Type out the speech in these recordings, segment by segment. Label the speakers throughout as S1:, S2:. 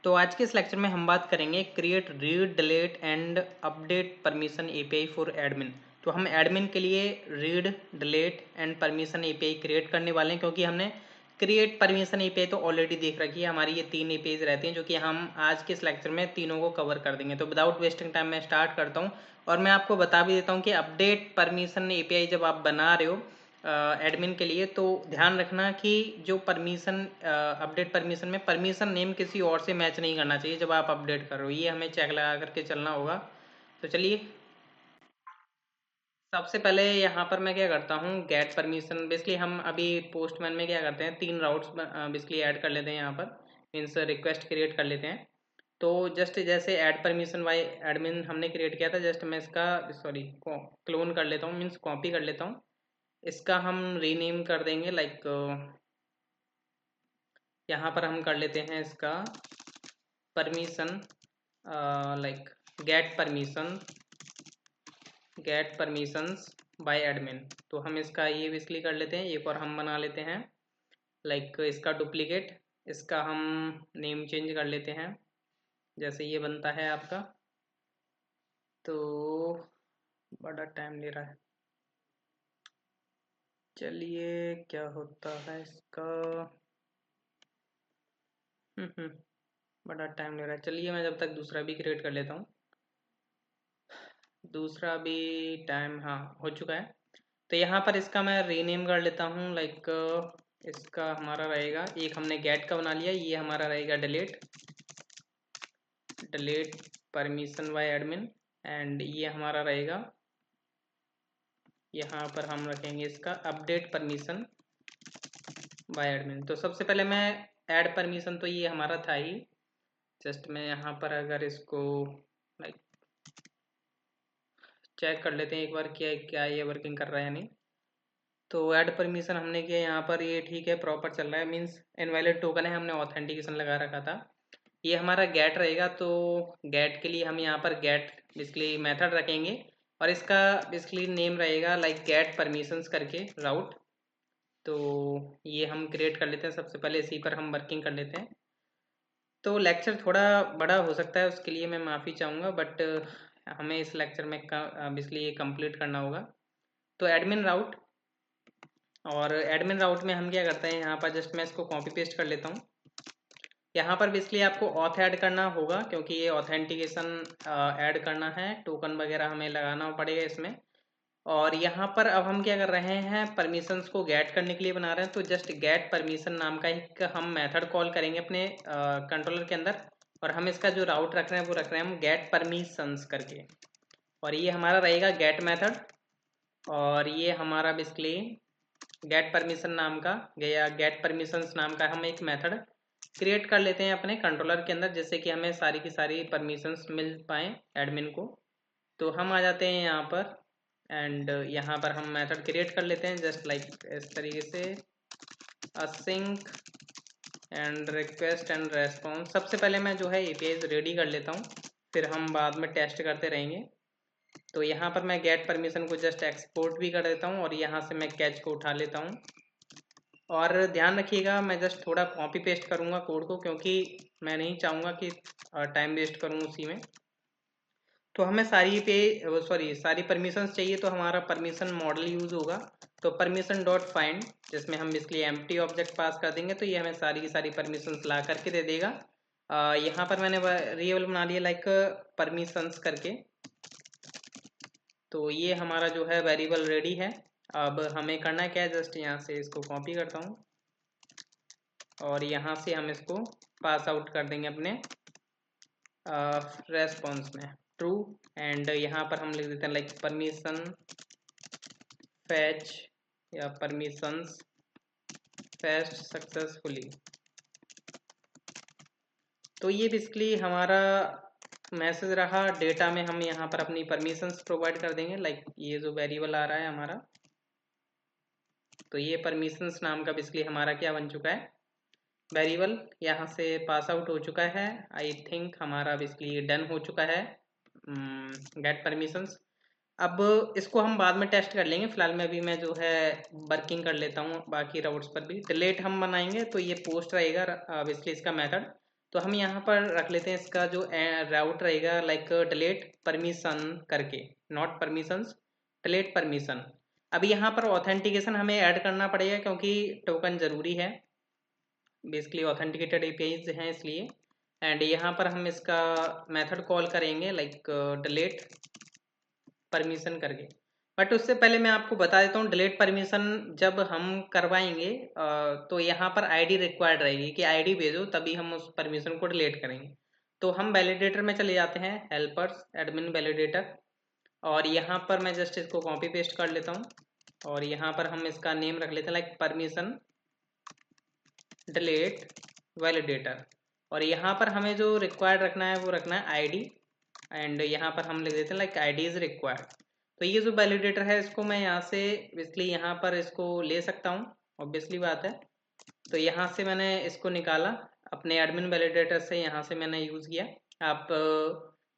S1: तो आज के इस लेक्चर में हम बात करेंगे create read delete and update permission API for admin. तो हम एडमिन के लिए read delete and permission API create करने वाले हैं, क्योंकि हमने क्रिएट परमिशन एपीआई तो ऑलरेडी देख रखी है। हमारी ये 3 एपीआईज रहती हैं जो कि हम आज के इस लेक्चर में तीनों को कवर कर देंगे। तो विदाउट वेस्टिंग टाइम मैं स्टार्ट करता हूँ और मैं आपको बता भी देता हूँ कि अपडेट परमिशन एपीआई जब आप बना रहे हो एडमिन के लिए, तो ध्यान रखना कि जो परमिशन अपडेट परमिशन में परमिशन नेम किसी और से मैच नहीं करना चाहिए जब आप अपडेट कर रहे हो। ये हमें चेक लगा करके चलना होगा। तो चलिए, सबसे पहले यहाँ पर मैं क्या करता हूँ, गेट परमिशन। बेसिकली हम अभी पोस्टमैन में क्या करते हैं, 3 राउट्स बेसिकली ऐड कर लेते हैं। यहाँ पर मीन्स रिक्वेस्ट क्रिएट कर लेते हैं। तो जस्ट जैसे ऐड परमिशन बाय एडमिन हमने क्रिएट किया था, जस्ट मैं इसका क्लोन कर लेता हूँ, मीन्स कॉपी कर लेता हूँ। इसका हम रीनेम कर देंगे, लाइक यहाँ पर हम कर लेते हैं इसका permission, like get permissions by admin. तो हम इसका ये बेसिकली कर लेते हैं। एक और हम बना लेते हैं, लाइक इसका डुप्लीकेट। इसका हम नेम चेंज कर लेते हैं जैसे ये बनता है आपका। तो बड़ा टाइम ले रहा है, चलिए क्या होता है इसका। बड़ा टाइम ले रहा है। चलिए मैं जब तक दूसरा भी क्रिएट कर लेता हूँ। दूसरा भी टाइम, हाँ, हो चुका है। तो यहाँ पर इसका मैं रीनेम कर लेता हूँ, लाइक इसका हमारा रहेगा, एक हमने गेट का बना लिया, ये हमारा रहेगा delete permission by admin. And ये हमारा रहेगा, यहाँ पर हम रखेंगे इसका अपडेट परमिशन बाय एडमिन। तो सबसे पहले मैं ऐड परमिशन, तो ये हमारा था ही। जस्ट मैं यहाँ पर अगर इसको लाइक चेक कर लेते हैं एक बार, क्या क्या ये वर्किंग कर रहा है या नहीं। तो ऐड परमिशन हमने किया यहाँ पर, ये ठीक है, प्रॉपर चल रहा है। मीन्स इनवैलिड टोकन है, हमने ऑथेंटिकेशन लगा रखा था। ये हमारा गेट रहेगा। तो गेट के लिए हम यहाँ पर गेट बेसिकली मेथड रखेंगे और इसका बेसिकली नेम रहेगा लाइक गेट परमिशंस करके राउट। तो ये हम क्रिएट कर लेते हैं। सबसे पहले इसी पर हम वर्किंग कर लेते हैं। तो लेक्चर थोड़ा बड़ा हो सकता है, उसके लिए मैं माफ़ी चाहूँगा, बट हमें इस लेक्चर में बेसिकली ये कंप्लीट करना होगा। तो एडमिन राउट, और एडमिन राउट में हम क्या करते हैं, यहाँ पर जस्ट मैं इसको कॉपी पेस्ट कर लेता हूँ। यहाँ पर बेसिकली आपको ऑथ ऐड करना होगा, क्योंकि ये ऑथेंटिकेशन ऐड करना है, टोकन वगैरह हमें लगाना पड़ेगा इसमें। और यहाँ पर अब हम क्या कर रहे हैं, परमिशंस को गेट करने के लिए बना रहे हैं। तो जस्ट गेट परमिशन नाम का एक हम मेथड कॉल करेंगे अपने कंट्रोलर के अंदर, और हम इसका जो राउट रख रहे हैं वो रख रहे हैं हम गेट परमिशंस करके। और ये हमारा रहेगा गेट मेथड, और ये हमारा बेसिकली गेट परमिशन नाम का या गेट परमिशंस नाम का हम एक मेथड क्रिएट कर लेते हैं अपने कंट्रोलर के अंदर, जिससे कि हमें सारी की सारी परमिशंस मिल पाए एडमिन को। तो हम आ जाते हैं यहाँ पर, एंड यहाँ पर हम मेथड क्रिएट कर लेते हैं जस्ट लाइक इस तरीके से, async and request and response. सबसे पहले मैं जो है एपीआईज रेडी कर लेता हूँ, फिर हम बाद में टेस्ट करते रहेंगे। तो यहाँ पर मैं गेट परमिशन को जस्ट एक्सपोर्ट भी कर देता हूँ और यहाँ से मैं कैच को उठा लेता हूँ। और ध्यान रखिएगा, मैं जस्ट थोड़ा कॉपी पेस्ट करूँगा कोड को, क्योंकि मैं नहीं चाहूँगा कि टाइम वेस्ट करूँ उसी में। तो हमें सारी परमिशंस चाहिए, तो हमारा परमिशन मॉडल यूज़ होगा। तो परमिशन डॉट फाइंड, जिसमें हम बेसिकली एम्प्टी ऑब्जेक्ट पास कर देंगे, तो ये हमें सारी की सारी परमिशंस ला करके दे देगा। यहाँ पर मैंने वेरिएबल बना लिया लाइक परमिशंस करके। तो ये हमारा जो है वेरिएबल रेडी है। अब हमें करना क्या है, जस्ट यहाँ से इसको कॉपी करता हूँ और यहाँ से हम इसको पास आउट कर देंगे अपने रेस्पॉन्स में ट्रू। एंड यहाँ पर हम लिख देते हैं लाइक परमिशन फैच या परमिशंस फैच सक्सेसफुली। तो ये बेसिकली हमारा मैसेज रहा। डेटा में हम यहाँ पर अपनी परमिशंस प्रोवाइड कर देंगे, लाइक ये जो वेरिएबल आ रहा है हमारा। तो ये परमिशंस नाम का बेसिकली हमारा क्या बन चुका है, वेरिएबल यहाँ से पास आउट हो चुका है। आई थिंक हमारा बेसिकली डन हो चुका है गेट परमिशंस। अब इसको हम बाद में टेस्ट कर लेंगे, फिलहाल में अभी मैं जो है वर्किंग कर लेता हूँ बाकी राउट्स पर भी। डिलीट हम बनाएंगे तो ये पोस्ट रहेगा बेसिकली इसका मेथड। तो हम यहाँ पर रख लेते हैं इसका जो राउट रहेगा लाइक डिलीट परमिशन करके, नॉट परमिशंस, डिलीट परमिशन। अभी यहाँ पर ऑथेंटिकेशन हमें ऐड करना पड़ेगा क्योंकि टोकन ज़रूरी है, बेसिकली ऑथेंटिकेटेड एपीआईज हैं इसलिए। एंड यहाँ पर हम इसका मेथड कॉल करेंगे लाइक डिलीट परमिशन करके। बट उससे पहले मैं आपको बता देता हूँ, डिलीट परमिशन जब हम करवाएंगे तो यहाँ पर आईडी रिक्वायर्ड रहेगी कि आईडी भेजो, तभी हम उस परमिशन को डिलीट करेंगे। तो हम वैलिडेटर में चले जाते हैं, हेल्पर्स एडमिन वैलिडेटर, और यहाँ पर मैं जस्ट इसको कॉपी पेस्ट कर लेता हूँ और यहाँ पर हम इसका नेम रख लेते हैं लाइक परमिशन डिलीट वैलिडेटर। और यहाँ पर हमें जो रिक्वायर्ड रखना है वो रखना है आईडी, एंड यहाँ पर हम लिख देते हैं लाइक आईडी इज रिक्वायर्ड। तो ये जो वैलिडेटर है इसको मैं यहाँ से इसलिए यहाँ पर इसको ले सकता हूँ, ऑब्वियसली बात है। तो यहाँ से मैंने इसको निकाला अपने एडमिन वैलिडेटर से, यहाँ से मैंने यूज़ किया। आप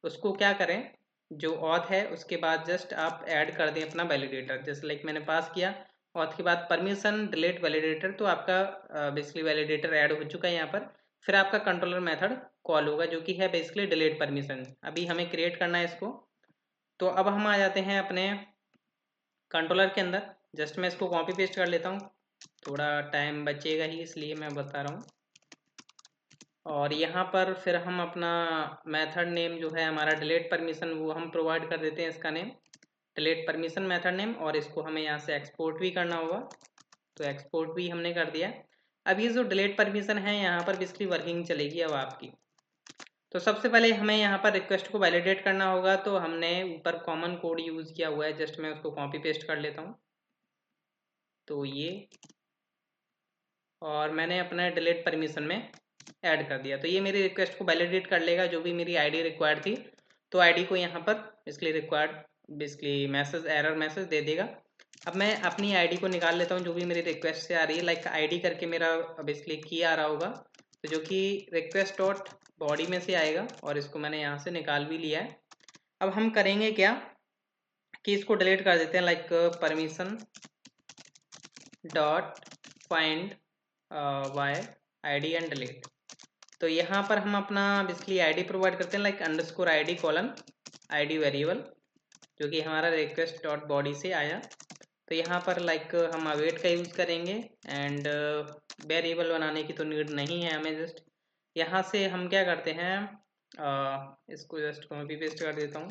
S1: उसको क्या करें, जो ऑथ है उसके बाद जस्ट आप ऐड कर दें अपना वैलिडेटर, जैसे लाइक मैंने पास किया ऑथ के बाद परमिशन डिलीट वैलिडेटर, तो आपका बेसिकली वैलिडेटर ऐड हो चुका है यहाँ पर। फिर आपका कंट्रोलर मेथड कॉल होगा जो कि है बेसिकली डिलीट परमिशन। अभी हमें क्रिएट करना है इसको। तो अब हम आ जाते हैं अपने कंट्रोलर के अंदर, जस्ट मैं इसको कॉपी पेस्ट कर लेता हूँ, थोड़ा टाइम बचेगा ही इसलिए मैं बता रहा हूँ। और यहाँ पर फिर हम अपना मेथड नेम जो है हमारा डिलीट परमिशन वो हम प्रोवाइड कर देते हैं, इसका name delete permission method name, और इसको हमें यहाँ से एक्सपोर्ट भी करना होगा, तो एक्सपोर्ट भी हमने कर दिया। अब ये जो डिलीट परमिशन है यहाँ पर बेसिकली वर्किंग चलेगी अब आपकी। तो सबसे पहले हमें यहाँ पर रिक्वेस्ट को वैलिडेट करना होगा, तो हमने ऊपर कॉमन कोड यूज़ किया हुआ है, जस्ट मैं उसको कॉपी पेस्ट कर लेता हूँ। तो ये, और मैंने अपने डिलीट परमिशन में ऐड कर दिया, तो ये मेरी रिक्वेस्ट को वैलिडेट कर लेगा, जो भी मेरी आईडी रिक्वायर्ड थी। तो आईडी को यहाँ पर इसलिए required basically message, error message दे देगा। अब मैं अपनी आईडी को निकाल लेता हूँ जो भी मेरी रिक्वेस्ट से आ रही है, लाइक आईडी करके मेरा बेसिकली की आ रहा होगा, तो जो कि रिक्वेस्ट डॉट बॉडी में से आएगा, और इसको मैंने यहाँ से निकाल भी लिया है। अब हम करेंगे क्या कि इसको डिलीट कर देते हैं, like permission dot find by ID and delete. तो यहाँ पर हम अपना बेसिकली आईडी प्रोवाइड करते हैं like underscore ID colon ID variable, जो कि हमारा रिक्वेस्ट डॉट बॉडी से आया। तो यहाँ पर लाइक हम अवेट का यूज़ करेंगे, एंड वेरिएबल बनाने की तो नीड नहीं है हमें। जस्ट यहाँ से हम क्या करते हैं, इसको जस्ट कॉपी पेस्ट कर देता हूँ,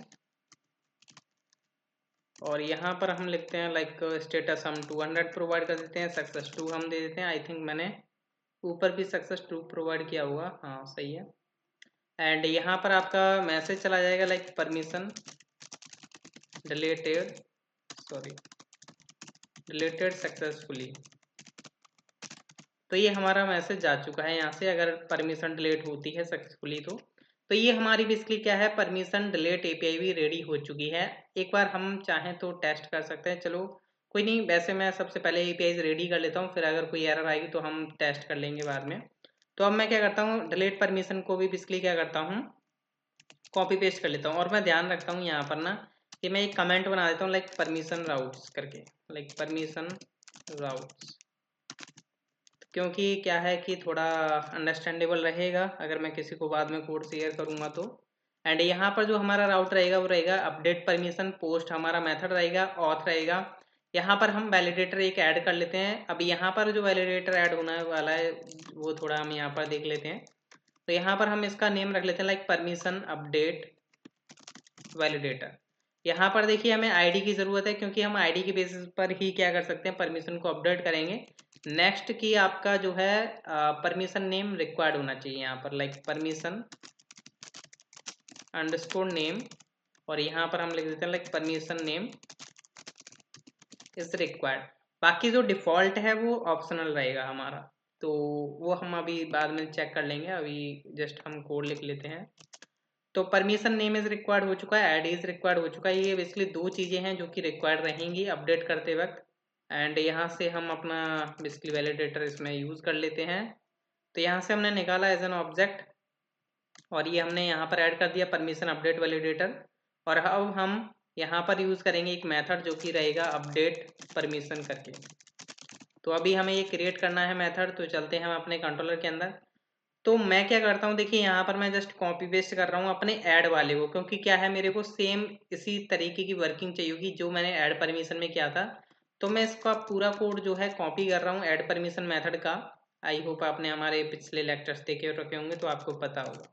S1: और यहाँ पर हम लिखते हैं लाइक स्टेटस हम 200 प्रोवाइड कर देते हैं, सक्सेस 2 हम दे देते हैं। आई थिंक मैंने ऊपर भी सक्सेस 2 प्रोवाइड किया हुआ, हाँ सही है। एंड यहाँ पर आपका मैसेज चला जाएगा like permission deleted, sorry deleted successfully. तो ये हमारा मैसेज जा चुका है यहाँ से, अगर परमिशन डिलीट होती है सक्सेसफुली तो ये हमारी बेसिकली क्या है, परमिशन डिलीट एपीआई भी रेडी हो चुकी है। एक बार हम चाहें तो टेस्ट कर सकते हैं, चलो कोई नहीं, वैसे मैं सबसे पहले एपीआई रेडी कर लेता हूँ, फिर अगर कोई एरर आएगी तो हम टेस्ट कर लेंगे बाद में। तो अब मैं क्या करता हूँ, डिलीट परमिशन को भी बेसिकली क्या करता हूँ, कॉपी पेस्ट कर लेता हूँ। और मैं ध्यान रखता हूँ यहाँ पर ना कि मैं एक कमेंट बना देता हूँ लाइक परमिशन राउट्स करके, लाइक परमिशन राउट्स, क्योंकि क्या है कि थोड़ा अंडरस्टैंडेबल रहेगा अगर मैं किसी को बाद में कोड शेयर करूँगा तो। एंड यहाँ पर जो हमारा राउट रहेगा वो रहेगा अपडेट परमिशन पोस्ट, हमारा मेथड रहेगा, ऑथ रहेगा। यहाँ पर हम वैलिडेटर एक ऐड कर लेते हैं। अब यहाँ पर जो वैलिडेटर ऐड होने वाला है वो थोड़ा हम यहाँ पर देख लेते हैं। तो यहाँ पर हम इसका नेम रख लेते हैं लाइक परमिशन अपडेट वैलिडेटर। यहाँ पर देखिए हमें आईडी की ज़रूरत है, क्योंकि हम आईडी के बेसिस पर ही क्या कर सकते हैं, परमिशन को अपडेट करेंगे। नेक्स्ट की आपका जो है परमिशन नेम रिक्वायर्ड होना चाहिए यहाँ पर, लाइक परमिशन अंडरस्कोर नेम, और यहाँ पर हम लिख देते हैं like permission name is required. बाकी जो डिफ़ॉल्ट है वो ऑप्शनल रहेगा हमारा, तो वो हम अभी बाद में चेक कर लेंगे, अभी जस्ट हम कोड लिख लेते हैं। तो परमिशन नेम इज रिक्वायर्ड हो चुका है, आईडी इज रिक्वायर्ड हो चुका है। ये बेसिकली दो चीज़ें हैं जो कि रिक्वायर्ड रहेंगी अपडेट करते वक्त। एंड यहाँ से हम अपना बेसिकली वैलिडेटर इसमें यूज़ कर लेते हैं। तो यहाँ से हमने निकाला एज एन ऑब्जेक्ट, और ये हमने यहाँ पर ऐड कर दिया परमिशन अपडेट वैलिडेटर। और अब हम यहाँ पर यूज़ करेंगे एक मेथड जो कि रहेगा अपडेट परमिशन करके। तो अभी हमें ये क्रिएट करना है मेथड, तो चलते हैं हम अपने कंट्रोलर के अंदर। तो मैं क्या करता हूँ, देखिए यहाँ पर मैं जस्ट कॉपी पेस्ट कर रहा हूँ अपने ऐड वाले को, क्योंकि क्या है मेरे को सेम इसी तरीके की वर्किंग चाहिए होगी जो मैंने ऐड परमिशन में किया था। तो मैं इसका पूरा कोड जो है कॉपी कर रहा हूँ ऐड परमिशन मेथड का। आई होप आपने हमारे पिछले लेक्चर्स देखे रखे होंगे तो आपको पता होगा।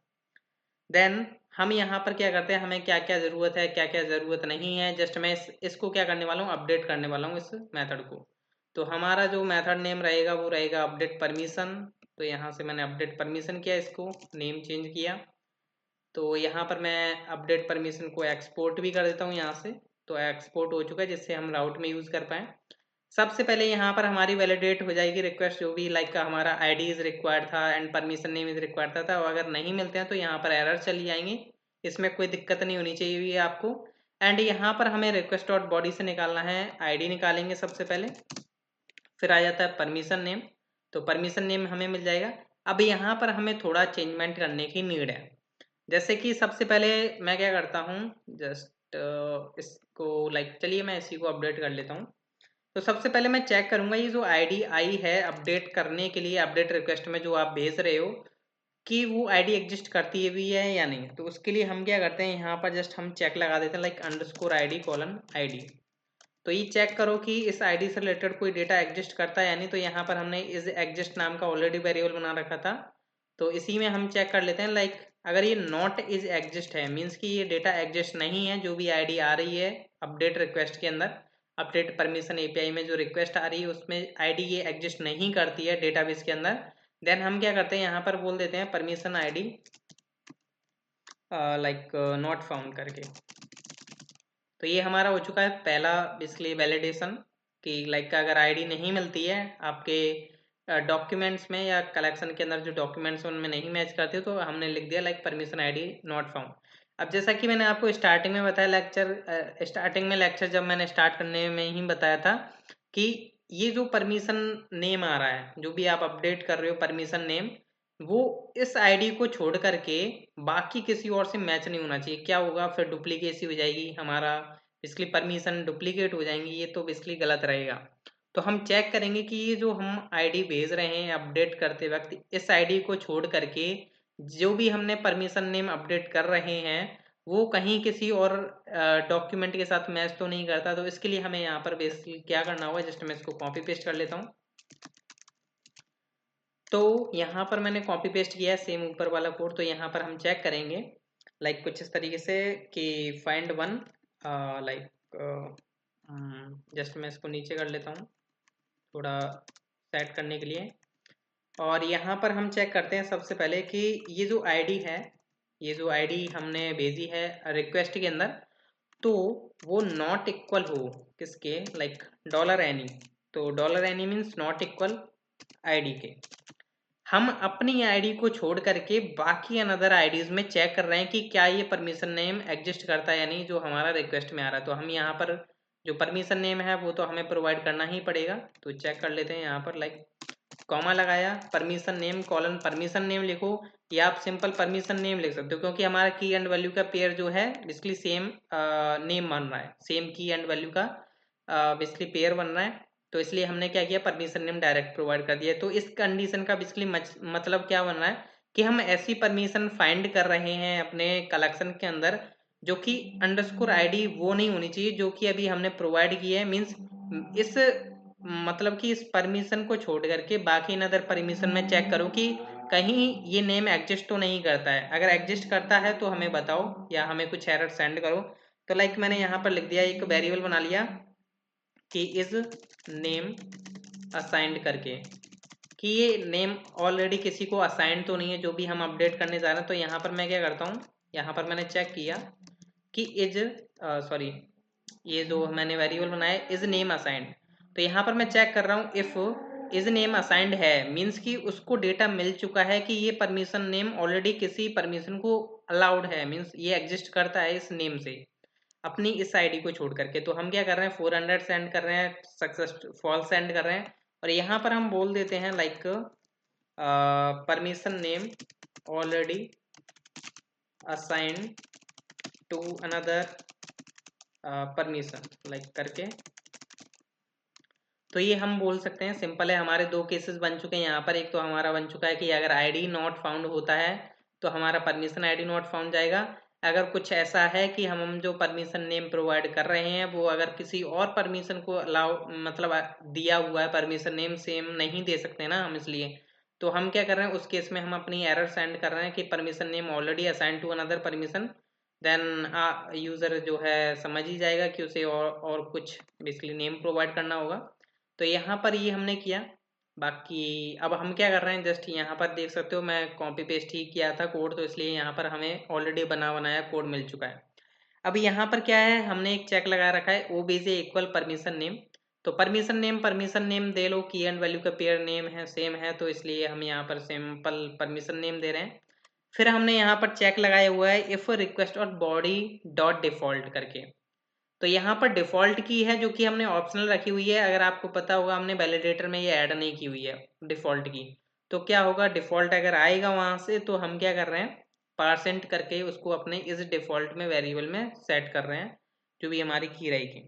S1: देन हम यहाँ पर क्या करते हैं, हमें क्या क्या ज़रूरत है क्या क्या ज़रूरत नहीं है, जस्ट मैं इसको क्या करने वाला हूँ, अपडेट करने वाला हूँ इस मेथड को। तो हमारा जो मेथड नेम रहेगा वो रहेगा अपडेट परमिशन। तो यहाँ से मैंने अपडेट परमिशन किया, इसको नेम चेंज किया। तो यहाँ पर मैं अपडेट परमिशन को एक्सपोर्ट भी कर देता हूँ यहाँ से। तो एक्सपोर्ट हो चुका है, जिससे हम राउट में यूज़ कर पाएँ। सबसे पहले यहाँ पर हमारी वैलिडेट हो जाएगी रिक्वेस्ट, जो भी लाइक हमारा आईडी इज रिक्वायर्ड था and permission name is required था। और अगर नहीं मिलते हैं तो यहाँ पर एरर चली जाएंगे, इसमें कोई दिक्कत नहीं होनी चाहिए आपको। एंड यहाँ पर हमें रिक्वेस्ट डॉट बॉडी से निकालना है, आईडी निकालेंगे सबसे पहले, फिर आ जाता है परमिशन नेम। तो परमिशन नेम हमें मिल जाएगा। अब यहाँ पर हमें थोड़ा चेंजमेंट करने की नीड है। जैसे कि सबसे पहले मैं क्या करता हूँ, जस्ट इसको लाइक चलिए मैं इसी को अपडेट कर लेता हूँ। तो सबसे पहले मैं चेक करूंगा ये जो आईडी आई है अपडेट करने के लिए, अपडेट रिक्वेस्ट में जो आप भेज रहे हो, कि वो आईडी एग्जिस्ट करती है भी है या नहीं। तो उसके लिए हम क्या करते हैं, यहाँ पर जस्ट हम चेक लगा देते हैं like underscore ID colon ID. तो ये चेक करो कि इस आईडी से रिलेटेड कोई डेटा एग्जिस्ट करता है या नहीं। तो यहाँ पर हमने इस एग्जिस्ट नाम का ऑलरेडी वेरिएबल बना रखा था, तो इसी में हम चेक कर लेते हैं लाइक अगर ये नॉट इज एग्जिस्ट है, मीन्स कि ये डेटा एग्जिस्ट नहीं है, जो भी आईडी आ रही है अपडेट रिक्वेस्ट के अंदर, अपडेट परमिशन एपीआई में जो रिक्वेस्ट आ रही है उसमें आईडी ये एग्जिस्ट नहीं करती है डेटाबेस के अंदर। देन हम क्या करते हैं, यहाँ पर बोल देते हैं permission ID like not found करके। तो ये हमारा हो चुका है पहला बेसिकली वैलिडेशन, कि लाइक अगर आईडी नहीं मिलती है आपके डॉक्यूमेंट्स में या कलेक्शन के अंदर जो डॉक्यूमेंट्स उनमें नहीं मैच करते, तो हमने लिख दिया like permission ID not found. अब जैसा कि मैंने आपको स्टार्टिंग में बताया स्टार्टिंग में लेक्चर जब मैंने स्टार्ट करने में ही बताया था कि ये जो परमिशन नेम आ रहा है, जो भी आप अपडेट कर रहे हो परमिशन नेम, वो इस आईडी को छोड़ करके बाकी किसी और से मैच नहीं होना चाहिए। क्या होगा फिर, डुप्लीकेसी हो जाएगी, हमारा बेसिकली परमिशन डुप्लीकेट हो जाएंगी, ये तो बेसिकली गलत रहेगा। तो हम चेक करेंगे कि ये जो हम आईडी भेज रहे हैं अपडेट करते वक्त, इस आईडी को छोड़ करके जो भी हमने परमिशन नेम अपडेट कर रहे हैं वो कहीं किसी और डॉक्यूमेंट के साथ मैच तो नहीं करता। तो इसके लिए हमें यहाँ पर बेसिकली क्या करना होगा, जस्ट मैं इसको कॉपी पेस्ट कर लेता हूँ। तो यहाँ पर मैंने कॉपी पेस्ट किया है सेम ऊपर वाला कोड। तो यहाँ पर हम चेक करेंगे लाइक कुछ इस तरीके से कि फाइंड वन, लाइक जस्ट मैं इसको नीचे कर लेता हूँ थोड़ा सेट करने के लिए। और यहाँ पर हम चेक करते हैं सबसे पहले कि ये जो आईडी है, ये जो आईडी हमने भेजी है रिक्वेस्ट के अंदर, तो वो नॉट इक्वल हो किसके, लाइक डॉलर एनी। तो dollar any means not equal ID के। हम अपनी आईडी को छोड़ करके बाकी अनदर आईडीज में चेक कर रहे हैं कि क्या ये परमिशन नेम एग्जिस्ट करता है या नहीं, जो हमारा रिक्वेस्ट में आ रहा है। तो हम यहाँ पर जो परमिशन नेम है वो तो हमें प्रोवाइड करना ही पड़ेगा। तो चेक कर लेते हैं, यहाँ पर लाइक कॉमा लगाया, permission name colon permission name लिखो, या आप सिंपल परमिशन नेम लिख सकते हो, क्योंकि हमारा की एंड वैल्यू का पेयर जो है बेसिकली सेम नेम बन रहा है, सेम की एंड वैल्यू का बेसिकली पेयर बन रहा है। तो इसलिए हमने क्या किया, परमिशन नेम डायरेक्ट प्रोवाइड कर दिया। तो इस कंडीशन का बेसिकली मतलब क्या बन रहा है कि हम ऐसी परमिशन फाइंड कर रहे हैं अपने कलेक्शन के अंदर जो कि अंडरस्कोर आईडी वो नहीं होनी चाहिए जो कि अभी हमने प्रोवाइड की है। मीन्स इस मतलब कि इस परमिशन को छोड़ करके बाकी अदर परमिशन में चेक करो कि कहीं ये नेम एग्जिस्ट तो नहीं करता है। अगर एग्जिस्ट करता है तो हमें बताओ या हमें कुछ एरर सेंड करो। तो लाइक मैंने यहाँ पर लिख दिया, एक वेरिएबल बना लिया कि इज नेम असाइंड करके, कि ये नेम ऑलरेडी किसी को असाइंड तो नहीं है जो भी हम अपडेट करने जा रहे हैं। तो यहाँ पर मैं क्या करता हूँ, यहाँ पर मैंने चेक किया कि इज सॉरी, ये जो मैंने वेरिएबल बनाया इज नेम असाइंड। तो यहाँ पर मैं चेक कर रहा हूँ इफ इज नेम असाइंड है, मीन्स कि उसको डेटा मिल चुका है कि ये परमिशन नेम ऑलरेडी किसी परमिशन को अलाउड है, मीन्स ये एग्जिस्ट करता है इस नेम से अपनी इस आईडी को छोड़ करके। तो हम क्या कर रहे हैं, 400 सेंड कर रहे हैं, सक्सेस फॉल्स सेंड कर रहे हैं। और यहाँ पर हम बोल देते हैं like permission name already assigned to another permission like करके। तो ये हम बोल सकते हैं सिंपल है, हमारे दो केसेस बन चुके हैं यहाँ पर। एक तो हमारा बन चुका है कि अगर आईडी नॉट फाउंड होता है तो हमारा परमिशन आईडी नॉट फाउंड जाएगा। अगर कुछ ऐसा है कि हम जो परमिशन नेम प्रोवाइड कर रहे हैं वो अगर किसी और परमिशन को अलाउ मतलब दिया हुआ है परमिशन नेम सेम नहीं दे सकते ना हम, इसलिए तो हम क्या कर रहे हैं उस केस में हम अपनी एरर सेंड कर रहे हैं कि permission name already assign to another permission. Then user जो है समझ ही जाएगा कि उसे और कुछ बेसिकली नेम प्रोवाइड करना होगा। तो यहाँ पर ये हमने किया। बाकी अब हम क्या कर रहे हैं, जस्ट यहाँ पर देख सकते हो मैं कॉपी पेस्ट ही किया था कोड, तो इसलिए यहाँ पर हमें ऑलरेडी बना बनाया कोड मिल चुका है। अब यहाँ पर क्या है, हमने एक चेक लगा रखा है ओबीजे इक्वल परमिशन नेम। तो परमिशन नेम दे लो, की एंड वैल्यू का पेयर नेम है सेम है, तो इसलिए हम यहाँ पर सिंपल परमिशन नेम दे रहे हैं। फिर हमने यहाँ पर चेक लगाया हुआ है इफ रिक्वेस्ट और बॉडी डॉट डिफॉल्ट करके। तो यहाँ पर डिफ़ॉल्ट की है जो कि हमने ऑप्शनल रखी हुई है। अगर आपको पता होगा हमने वैलिडेटर में ये ऐड नहीं की हुई है डिफ़ॉल्ट की। तो क्या होगा, डिफ़ॉल्ट अगर आएगा वहाँ से तो हम क्या कर रहे हैं परसेंट करके उसको अपने इस डिफ़ॉल्ट में वेरिएबल में सेट कर रहे हैं जो भी हमारी की रहेगी।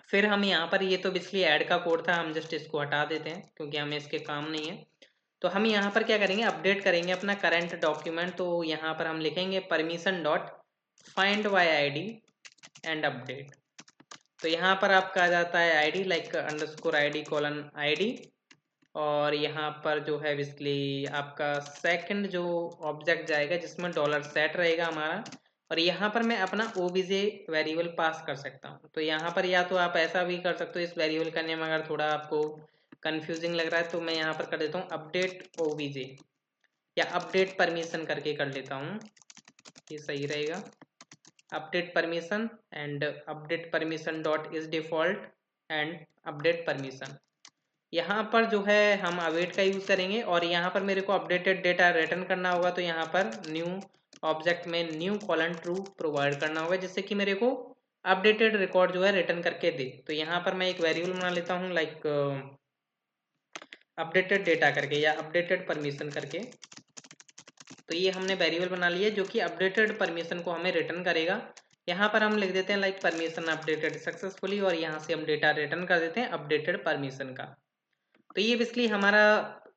S1: फिर हम यहाँ पर ये तो बेसिकली ऐड का कोड था, हम जस्ट इसको हटा देते हैं क्योंकि हमें इसके काम नहीं है। तो हम यहाँ पर क्या करेंगे, अपडेट करेंगे अपना करंट डॉक्यूमेंट। तो यहाँ पर हम लिखेंगे permission dot find by ID and update. तो यहाँ पर आपका आ जाता है ID like underscore ID colon ID, और यहाँ पर जो है बेसिकली आपका सेकंड जो ऑब्जेक्ट जाएगा जिसमें डॉलर सेट रहेगा हमारा। और यहाँ पर मैं अपना ओबीजे वेरिएबल पास कर सकता हूँ। तो यहाँ पर या तो आप ऐसा भी कर सकते हो, इस वेरिएबल का नेम अगर थोड़ा आपको कंफ्यूजिंग लग रहा है तो मैं यहाँ पर कर देता हूँ अपडेट ओबीजे, या अपडेट परमिशन करके कर लेता हूँ, ये सही रहेगा। Update permission and update permission dot is default and update permission. यहाँ पर जो है हम अवेट का यूज़ करेंगे, और यहाँ पर मेरे को अपडेटेड डेटा रिटर्न करना होगा तो यहाँ पर न्यू ऑब्जेक्ट में न्यू कॉलन ट्रू प्रोवाइड करना होगा जिससे कि मेरे को अपडेटेड रिकॉर्ड जो है रिटर्न करके दे। तो यहाँ पर मैं एक वेरिएबल बना लेता हूँ लाइक अपडेटेड डेटा करके या अपडेटेड परमिशन करके। तो ये हमने वेरिएबल बना लिया जो कि अपडेटेड परमिशन को हमें रिटर्न करेगा। यहाँ पर हम लिख देते हैं लाइक परमिशन अपडेटेड सक्सेसफुली, और यहाँ से हम डेटा रिटर्न कर देते हैं अपडेटेड परमिशन का। तो ये बेसिकली हमारा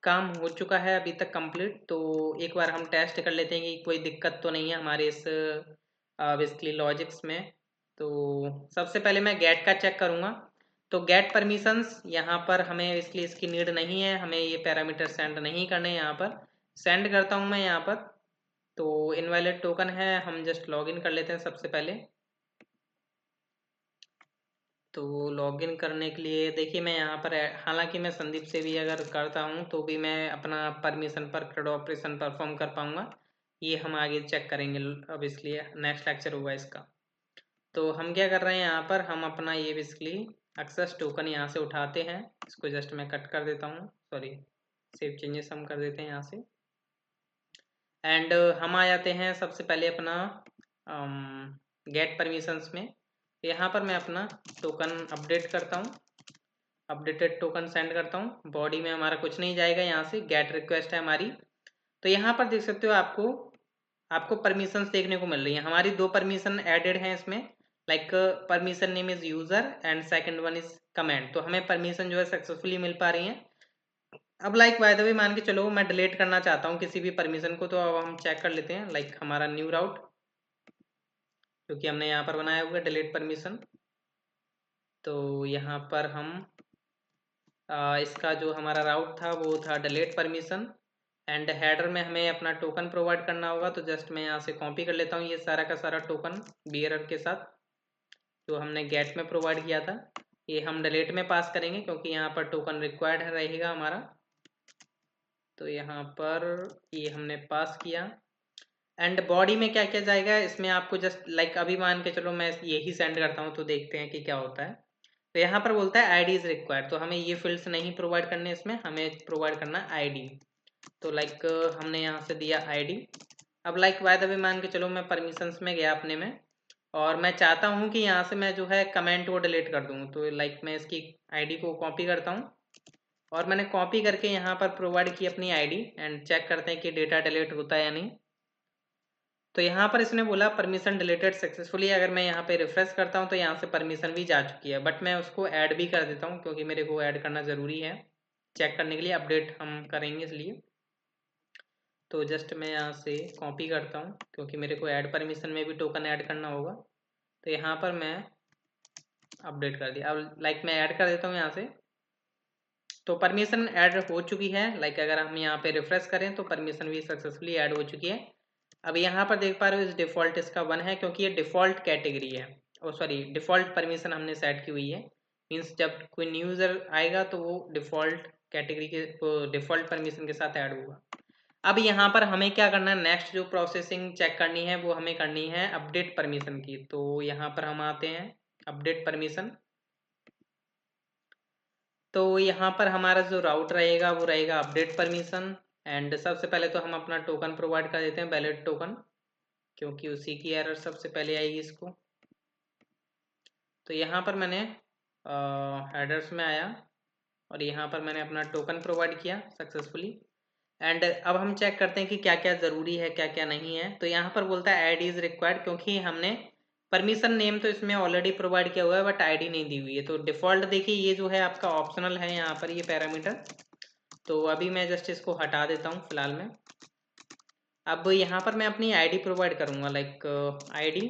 S1: काम हो चुका है अभी तक कंप्लीट। तो एक बार हम टेस्ट कर लेते हैं कि कोई दिक्कत तो नहीं है हमारे इस बेसिकली लॉजिक्स में। तो सबसे पहले मैं गेट का चेक करूँगा। तो गेट परमिशंस यहाँ पर हमें इसलिए इसकी नीड नहीं है, हमें ये पैरामीटर सेंड नहीं करने। यहाँ पर सेंड करता हूँ मैं यहाँ पर। तो इनवैलिड टोकन है, हम जस्ट लॉगिन कर लेते हैं सबसे पहले। तो लॉगिन करने के लिए देखिए मैं यहाँ पर हालांकि मैं संदीप से भी अगर करता हूँ तो भी मैं अपना परमिशन पर CRUD ऑपरेशन परफॉर्म कर पाऊँगा, ये हम आगे चेक करेंगे अब, इसलिए नेक्स्ट लेक्चर होगा इसका। तो हम क्या कर रहे हैं यहाँ पर, हम अपना ये बेसिकली एक्सेस टोकन यहाँ से उठाते हैं। इसको जस्ट मैं कट कर देता हूँ, सॉरी सेव चेंजेस हम कर देते हैं यहाँ से। एंड हम आ जाते हैं सबसे पहले अपना गेट परमिशंस में। यहाँ पर मैं अपना टोकन अपडेट करता हूँ, अपडेटेड टोकन सेंड करता हूँ। बॉडी में हमारा कुछ नहीं जाएगा, यहाँ से गेट रिक्वेस्ट है हमारी। तो यहाँ पर देख सकते हो आपको परमिशंस देखने को मिल रही है। हमारी दो परमिशन एडेड हैं इसमें, like permission name is user and second one is comment. तो हमें परमिशन जो है सक्सेसफुली मिल पा रही है। अब लाइक बाय द वे मान के चलो मैं डिलीट करना चाहता हूँ किसी भी परमिशन को, तो अब हम चेक कर लेते हैं लाइक हमारा न्यू राउट क्योंकि हमने यहाँ पर बनाया हुआ है डिलीट परमिशन। तो यहाँ पर हम इसका जो हमारा राउट था वो था डिलीट परमिशन, एंड हेडर में हमें अपना टोकन प्रोवाइड करना होगा। तो जस्ट मैं यहाँ से कॉपी कर लेता हूँ ये सारा का सारा टोकन बियरर के साथ जो हमने गेट में प्रोवाइड किया था। ये हम डिलीट में पास करेंगे क्योंकि यहाँ पर टोकन रिक्वायर्ड रहेगा हमारा। तो यहाँ पर ये हमने पास किया। एंड बॉडी में क्या क्या जाएगा इसमें आपको जस्ट लाइक अभी मान के चलो मैं यही सेंड करता हूँ तो देखते हैं कि क्या होता है। तो यहाँ पर बोलता है आईडी इज रिक्वायर्ड, तो हमें ये फील्ड्स नहीं प्रोवाइड करने, इसमें हमें प्रोवाइड करना आईडी। तो लाइक हमने यहाँ से दिया आईडी। अब लाइक बाय द वे मान के चलो मैं परमिशंस में गया अपने में, और मैं चाहता हूँ कि यहाँ से मैं जो है कमेंट वो डिलीट कर दूँ। तो लाइक मैं इसकी आईडी को कॉपी करता हूँ, और मैंने कॉपी करके यहाँ पर प्रोवाइड की अपनी आईडी, एंड चेक करते हैं कि डेटा डिलीट होता है या नहीं। तो यहाँ पर इसने बोला परमिशन डिलीटेड सक्सेसफुली। अगर मैं यहाँ पे रिफ्रेश करता हूँ तो यहाँ से परमिशन भी जा चुकी है, बट मैं उसको ऐड भी कर देता हूँ क्योंकि मेरे को ऐड करना ज़रूरी है चेक करने के लिए, अपडेट हम करेंगे इसलिए। तो जस्ट मैं यहाँ से कॉपी करता हूँ क्योंकि मेरे को ऐड परमिशन में भी टोकन ऐड करना होगा। तो यहाँ पर मैं अपडेट कर दिया। अब लाइक मैं ऐड कर देता हूँ यहाँ से, तो परमिशन ऐड हो चुकी है। लाइक अगर हम यहाँ पे रिफ्रेश करें तो परमिशन भी सक्सेसफुली ऐड हो चुकी है। अब यहाँ पर देख पा रहे हो इस डिफ़ॉल्ट इसका 1 है क्योंकि ये डिफ़ॉल्ट कैटेगरी है, और सॉरी डिफ़ॉल्ट परमिशन हमने सेट की हुई है। मीन्स जब कोई न्यू यूज़र आएगा तो वो डिफ़ॉल्ट कैटेगरी के डिफ़ॉल्ट परमिशन के साथ ऐड होगा। अब यहाँ पर हमें क्या करना है, नेक्स्ट जो प्रोसेसिंग चेक करनी है वो हमें करनी है अपडेट परमिशन की। तो यहाँ पर हम आते हैं अपडेट परमिशन। तो यहाँ पर हमारा जो राउट रहेगा वो रहेगा अपडेट परमिशन। एंड सबसे पहले तो हम अपना टोकन प्रोवाइड कर देते हैं, वैलिड टोकन, क्योंकि उसी की एरर सबसे पहले आएगी इसको। तो यहाँ पर मैंने हेडर्स में आया और यहाँ पर मैंने अपना टोकन प्रोवाइड किया सक्सेसफुली। एंड अब हम चेक करते हैं कि क्या क्या ज़रूरी है क्या क्या नहीं है। तो यहाँ पर बोलता है ऐड इज़ रिक्वायर्ड, क्योंकि हमने परमिशन नेम तो इसमें ऑलरेडी प्रोवाइड किया हुआ है बट आईडी नहीं दी हुई है। तो डिफ़ॉल्ट देखिए ये जो है आपका ऑप्शनल है यहाँ पर ये पैरामीटर। तो अभी मैं जस्ट इसको हटा देता हूँ फिलहाल में। अब यहाँ पर मैं अपनी आईडी प्रोवाइड करूँगा, लाइक आईडी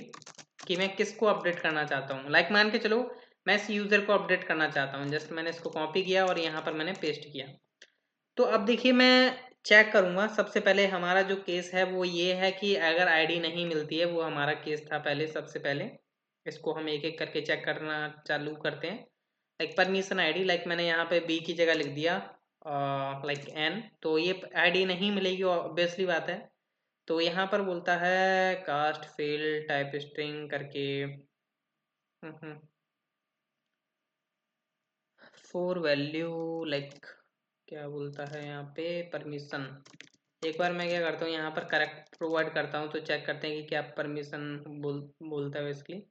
S1: कि मैं किसको अपडेट करना चाहता हूँ। लाइक मान के चलो मैं इस यूज़र को अपडेट करना चाहता हूँ, जस्ट मैंने इसको कॉपी किया और यहाँ पर मैंने पेस्ट किया। तो अब देखिए मैं चेक करूँगा। सबसे पहले हमारा जो केस है वो ये है कि अगर आईडी नहीं मिलती है, वो हमारा केस था पहले। सबसे पहले इसको हम एक एक करके चेक करना चालू करते हैं। लाइक परमिशन आईडी, लाइक मैंने यहाँ पे बी की जगह लिख दिया लाइक एन, तो ये आईडी नहीं मिलेगी ऑब्वियसली बात है। तो यहाँ पर बोलता है कास्ट फील्ड टाइप स्ट्रिंग करके फॉर वैल्यू, लाइक क्या बोलता है यहाँ पे परमिशन। एक बार मैं क्या करता हूँ यहाँ पर करेक्ट प्रोवाइड करता हूँ तो चेक करते हैं कि क्या परमिशन बोलता है बेसिकली।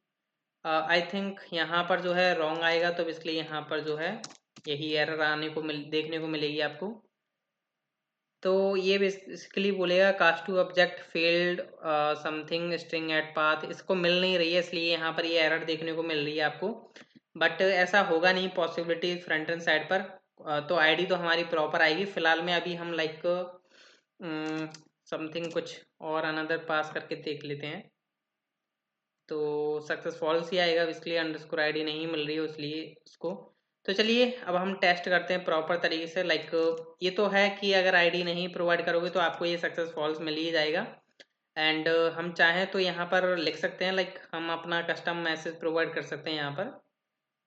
S1: आई थिंक यहाँ पर जो है रॉन्ग आएगा, तो बेसिकली यहाँ पर जो है यही एरर आने को देखने को मिलेगी आपको। तो ये बेसिकली बोलेगा cast to object failed something string at path, इसको मिल नहीं रही है इसलिए यहाँ पर ये एरर देखने को मिल रही है आपको। बट ऐसा होगा नहीं पॉसिबिलिटी फ्रंट एंड साइड पर। तो आईडी तो हमारी प्रॉपर आएगी। फिलहाल में अभी हम लाइक समथिंग कुछ और अनदर पास करके देख लेते हैं। तो सक्सेस फॉल्स ही आएगा, इसलिए अंडरस्कोर आईडी नहीं मिल रही है इसलिए इसको। तो चलिए अब हम टेस्ट करते हैं प्रॉपर तरीके से। लाइक ये तो है कि अगर आईडी नहीं प्रोवाइड करोगे तो आपको ये सक्सेस फॉल्स मिल ही जाएगा। एंड हम चाहें तो यहाँ पर लिख सकते हैं, लाइक हम अपना कस्टम मैसेज प्रोवाइड कर सकते हैं यहाँ पर,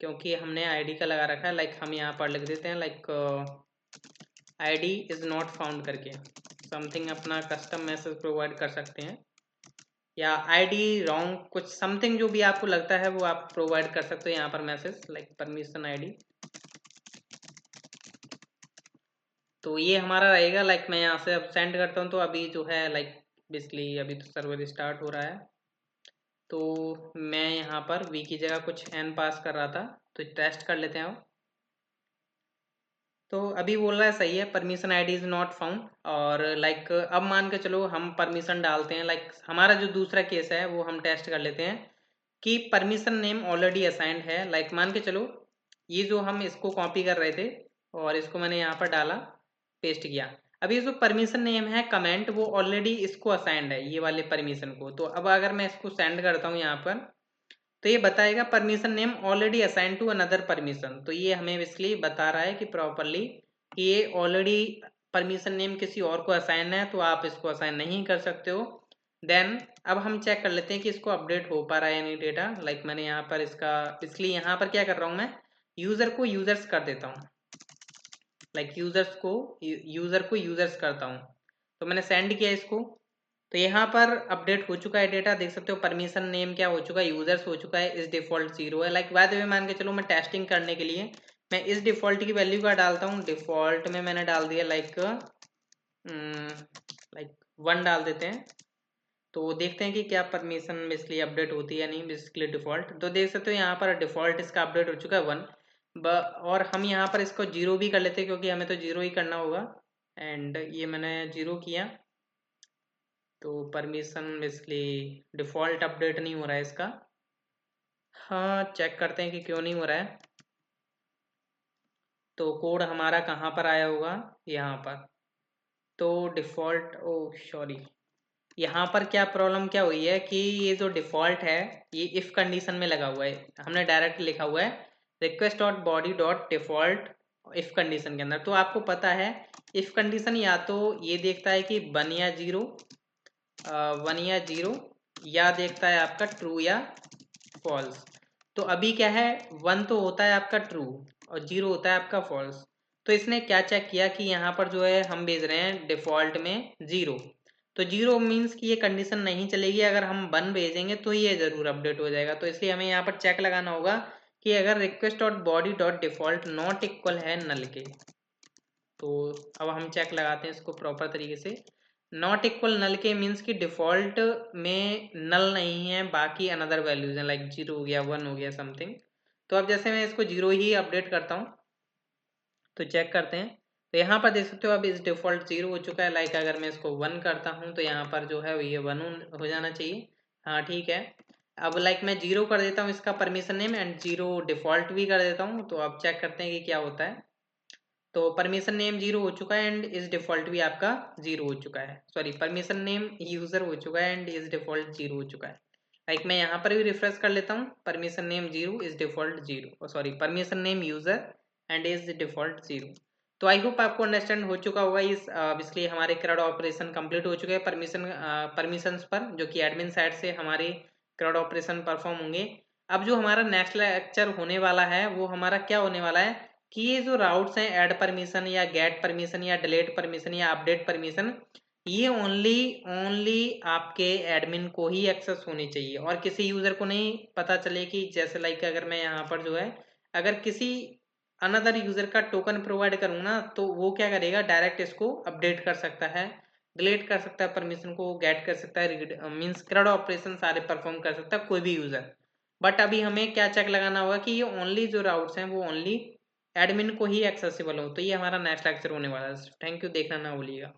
S1: क्योंकि हमने आईडी का लगा रखा है। लाइक हम यहाँ पर लिख देते हैं like ID is not found करके समथिंग अपना कस्टम मैसेज प्रोवाइड कर सकते हैं, या आईडी रॉन्ग कुछ समथिंग जो भी आपको लगता है वो आप प्रोवाइड कर सकते हो यहाँ पर मैसेज, लाइक परमिशन आईडी। तो ये हमारा रहेगा। लाइक मैं यहाँ से अब सेंड करता हूँ तो अभी जो है लाइक बेसिकली अभी तो सर्वर स्टार्ट हो रहा है। तो मैं यहाँ पर वी की जगह कुछ एन पास कर रहा था, तो टेस्ट कर लेते हैं अब। तो अभी बोल रहा है सही है, permission ID is not found. और लाइक अब मान के चलो हम परमिशन डालते हैं। लाइक हमारा जो दूसरा केस है वो हम टेस्ट कर लेते हैं कि परमिशन नेम ऑलरेडी असाइंड है। लाइक मान के चलो ये जो हम इसको कॉपी कर रहे थे और इसको मैंने यहाँ पर डाला, पेस्ट किया। अभी जो परमिशन नेम है कमेंट वो ऑलरेडी इसको असाइंड है, ये वाले परमिशन को। तो अब अगर मैं इसको सेंड करता हूँ यहाँ पर तो ये बताएगा permission name already assign to another permission. तो ये हमें इसलिए बता रहा है कि प्रॉपरली कि ये ऑलरेडी परमिशन नेम किसी और को असाइन है, तो आप इसको असाइन नहीं कर सकते हो। देन अब हम चेक कर लेते हैं कि इसको अपडेट हो पा रहा है या नहीं डेटा। लाइक मैंने यहाँ पर इसका इसलिए यहाँ पर क्या कर रहा हूँ, मैं यूज़र को यूज़र्स कर देता हूँ। लाइक यूज़र को यूज़र्स करता हूँ। तो मैंने सेंड किया इसको, तो यहाँ पर अपडेट हो चुका है डेटा, देख सकते हो। परमिशन नेम क्या हो चुका है, यूजर्स हो चुका है, इस डिफॉल्ट 0 है। लाइक बाय द वे मान के चलो मैं टेस्टिंग करने के लिए मैं इस डिफॉल्ट की वैल्यू का डालता हूँ। डिफॉल्ट में मैंने डाल दिया लाइक 1 डाल देते हैं। तो देखते हैं कि क्या परमिशन बेसिकली अपडेट होती है या नहीं। बेसिकली डिफॉल्ट तो देख सकते हो यहाँ पर डिफॉल्ट इसका अपडेट हो चुका है 1। और हम यहाँ पर इसको 0 भी कर लेते हैं क्योंकि हमें तो 0 ही करना होगा। एंड ये मैंने 0 किया। तो परमिशन बेसिकली डिफ़ॉल्ट अपडेट नहीं हो रहा है इसका। हाँ, चेक करते हैं कि क्यों नहीं हो रहा है। तो कोड हमारा कहाँ पर आया होगा, यहाँ पर। तो डिफ़ॉल्ट, ओह सॉरी, यहाँ पर क्या प्रॉब्लम क्या हुई है कि ये जो डिफ़ॉल्ट है ये इफ़ कंडीशन में लगा हुआ है। हमने डायरेक्ट लिखा हुआ है request dot body dot default if condition के अंदर। तो आपको पता है इफ़ कंडीशन या तो ये देखता है कि 1 या 0, 1 या 0, या देखता है आपका ट्रू या फॉल्स। तो अभी क्या है, 1 तो होता है आपका ट्रू और 0 होता है आपका फॉल्स। तो इसने क्या चेक किया कि यहाँ पर जो है हम भेज रहे हैं डिफ़ॉल्ट में 0, तो 0 मीन्स कि ये कंडीशन नहीं चलेगी। अगर हम 1 भेजेंगे तो ये ज़रूर अपडेट हो जाएगा। तो इसलिए हमें यहाँ पर चेक लगाना होगा कि अगर request dot body dot default not equal है नल के। तो अब हम चेक लगाते हैं इसको प्रॉपर तरीके से। नॉट इक्वल नल के मीन्स कि डिफ़ॉल्ट में नल नहीं है, बाकी अनदर वैल्यूज हैं, लाइक 0 हो गया, 1 हो गया, समथिंग। तो अब जैसे मैं इसको 0 ही अपडेट करता हूँ तो चेक करते हैं। तो यहाँ पर देख सकते हो अब इस डिफ़ॉल्ट 0 हो चुका है। लाइक अगर मैं इसको 1 करता हूँ तो यहाँ पर जो है ये 1 हो जाना चाहिए। हाँ ठीक है। अब लाइक मैं 0 कर देता हूँ इसका परमिशन नेम एंड 0 डिफ़ॉल्ट भी कर देता हूँ। तो अब चेक करते हैं कि क्या होता है। तो परमिशन नेम 0 हो चुका है एंड इस डिफ़ॉल्ट भी आपका 0 हो चुका है। सॉरी, परमिशन नेम यूज़र हो चुका है एंड इस डिफ़ॉल्ट 0 हो चुका है। लाइक मैं यहाँ पर भी रिफ्रेश कर लेता हूँ, परमिशन नेम 0 इस default 0, sorry permission name user and is default 0। तो आई होप आपको अंडरस्टैंड हो चुका होगा। इस इसलिए हमारे CRUD ऑपरेशन कंप्लीट हो चुके हैं परमिशंस पर, जो कि एडमिन साइड से हमारे CRUD ऑपरेशन परफॉर्म होंगे। अब जो हमारा नेक्स्ट लेक्चर होने वाला है वो हमारा क्या होने वाला है कि ये जो राउट्स हैं ऐड परमिशन या गेट परमिशन या डिलीट परमिशन या अपडेट परमिशन, ये ओनली आपके एडमिन को ही एक्सेस होनी चाहिए और किसी यूज़र को नहीं पता चले। कि जैसे लाइक अगर मैं यहाँ पर जो है अगर किसी अनदर यूज़र का टोकन प्रोवाइड करूँ ना, तो वो क्या करेगा, डायरेक्ट इसको अपडेट कर सकता है, डिलीट कर सकता है, परमिशन को गेट कर सकता है, मीन्स CRUD ऑपरेशन सारे परफॉर्म कर सकता है कोई भी यूज़र। बट अभी हमें क्या चेक लगाना होगा कि ये ओनली जो राउट्स हैं वो ओनली एडमिन को ही एक्सेसिबल हो। तो ये हमारा नेक्स्ट लेक्चर होने वाला है। थैंक यू, देखना ना भूलिएगा।